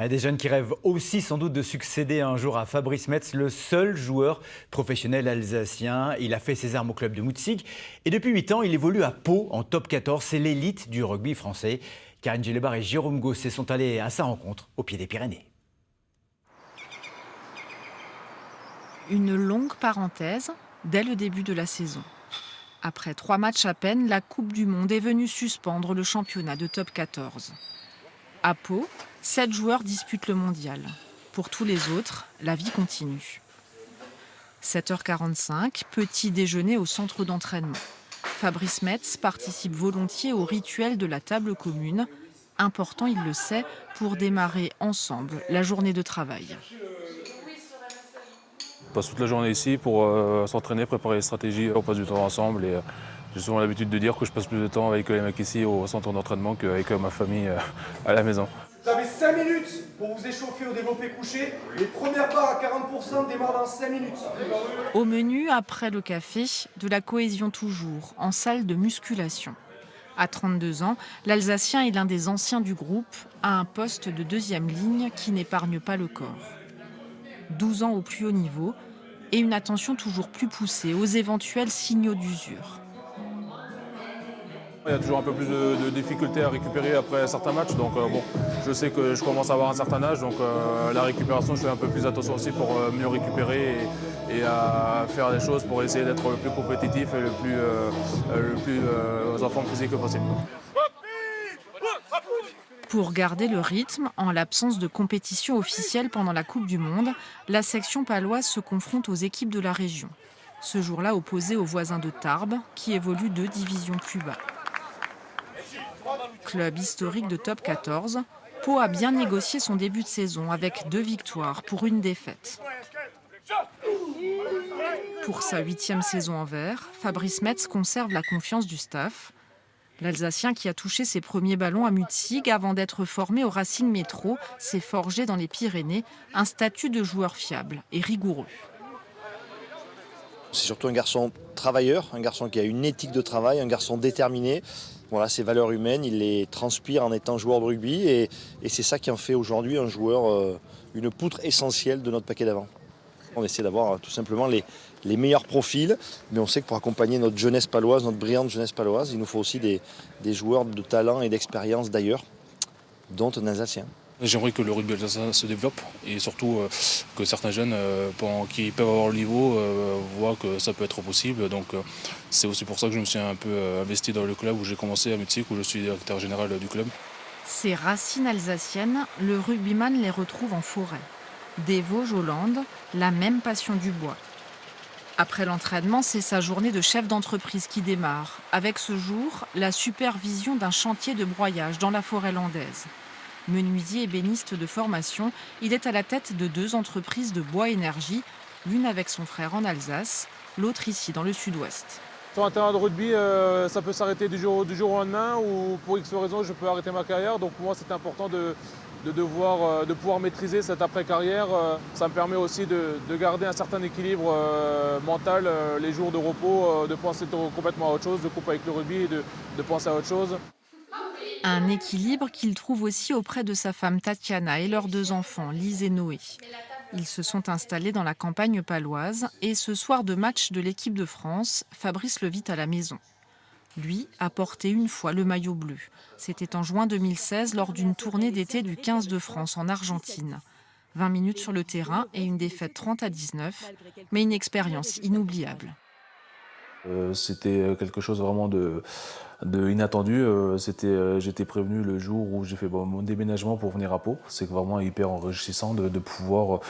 Des jeunes qui rêvent aussi sans doute de succéder un jour à Fabrice Metz, le seul joueur professionnel alsacien. Il a fait ses armes au club de Mutzig et depuis 8 ans, il évolue à Pau en top 14. C'est l'élite du rugby français. Karine Gélébar et Jérôme Gosset sont allés à sa rencontre au pied des Pyrénées. Une longue parenthèse dès le début de la saison. Après 3 matchs à peine, la Coupe du Monde est venue suspendre le championnat de top 14. À Pau, 7 joueurs disputent le mondial. Pour tous les autres, la vie continue. 7h45, petit déjeuner au centre d'entraînement. Fabrice Metz participe volontiers au rituel de la table commune. Important, il le sait, pour démarrer ensemble la journée de travail. On passe toute la journée ici pour s'entraîner, préparer les stratégies. On passe du temps ensemble et j'ai souvent l'habitude de dire que je passe plus de temps avec les mecs ici au centre d'entraînement qu'avec ma famille à la maison. Vous avez 5 minutes pour vous échauffer au développé couché. Les premières barres à 40% démarrent dans 5 minutes. Au menu, après le café, de la cohésion toujours, en salle de musculation. À 32 ans, l'Alsacien est l'un des anciens du groupe, à un poste de deuxième ligne qui n'épargne pas le corps. 12 ans au plus haut niveau et une attention toujours plus poussée aux éventuels signaux d'usure. Il y a toujours un peu plus de difficultés à récupérer après certains matchs, donc bon, je sais que je commence à avoir un certain âge, donc la récupération, je fais un peu plus attention aussi pour mieux récupérer et à faire des choses pour essayer d'être le plus compétitif et le plus en forme physique possible. Pour garder le rythme, en l'absence de compétition officielle pendant la Coupe du Monde, la section paloise se confronte aux équipes de la région. Ce jour-là opposé aux voisins de Tarbes, qui évoluent 2 divisions plus bas. Club historique de top 14, Pau a bien négocié son début de saison avec 2 victoires pour 1 défaite. Pour sa 8e saison en vert, Fabrice Metz conserve la confiance du staff. L'Alsacien qui a touché ses premiers ballons à Mutzig avant d'être formé au Racing Métro s'est forgé dans les Pyrénées un statut de joueur fiable et rigoureux. C'est surtout un garçon travailleur, un garçon qui a une éthique de travail, un garçon déterminé. Voilà, ses valeurs humaines, il les transpire en étant joueur de rugby et c'est ça qui en fait aujourd'hui un joueur, une poutre essentielle de notre paquet d'avant. On essaie d'avoir tout simplement les meilleurs profils, mais on sait que pour accompagner notre jeunesse paloise, notre brillante jeunesse paloise, il nous faut aussi des joueurs de talent et d'expérience d'ailleurs, dont un Alsacien. J'aimerais que le rugby alsacien se développe et surtout que certains jeunes qui peuvent avoir le niveau voient que ça peut être possible. Donc c'est aussi pour ça que je me suis un peu investi dans le club où j'ai commencé à Mutzig, où je suis directeur général du club. Ces racines alsaciennes, le rugbyman les retrouve en forêt. Des Vosges aux Landes, la même passion du bois. Après l'entraînement, c'est sa journée de chef d'entreprise qui démarre, avec ce jour la supervision d'un chantier de broyage dans la forêt landaise. Menuisier et ébéniste de formation, il est à la tête de 2 entreprises de bois énergie, l'une avec son frère en Alsace, l'autre ici dans le sud-ouest. Sur un terrain de rugby, ça peut s'arrêter du jour au lendemain ou pour X raison, je peux arrêter ma carrière. Donc pour moi, c'est important de pouvoir maîtriser cette après-carrière. Ça me permet aussi de garder un certain équilibre mental les jours de repos, de penser complètement à autre chose, de couper avec le rugby et de penser à autre chose. Un équilibre qu'il trouve aussi auprès de sa femme Tatiana et leurs 2 enfants, Lise et Noé. Ils se sont installés dans la campagne paloise et ce soir de match de l'équipe de France, Fabrice le vit à la maison. Lui a porté une fois le maillot bleu. C'était en juin 2016 lors d'une tournée d'été du 15 de France en Argentine. 20 minutes sur le terrain et une défaite 30-19, mais une expérience inoubliable. C'était quelque chose vraiment de inattendu. J'étais prévenu le jour où j'ai fait mon déménagement pour venir à Pau. C'est vraiment hyper enrichissant de pouvoir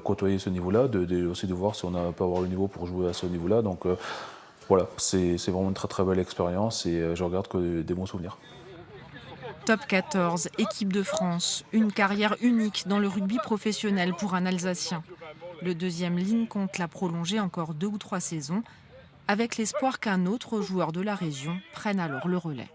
côtoyer ce niveau-là, aussi de voir si on peut avoir le niveau pour jouer à ce niveau-là. Donc voilà, c'est vraiment une très très belle expérience et je regarde que des bons souvenirs. Top 14, équipe de France, une carrière unique dans le rugby professionnel pour un Alsacien. Le deuxième ligne compte la prolonger encore 2 ou 3 saisons, avec l'espoir qu'un autre joueur de la région prenne alors le relais.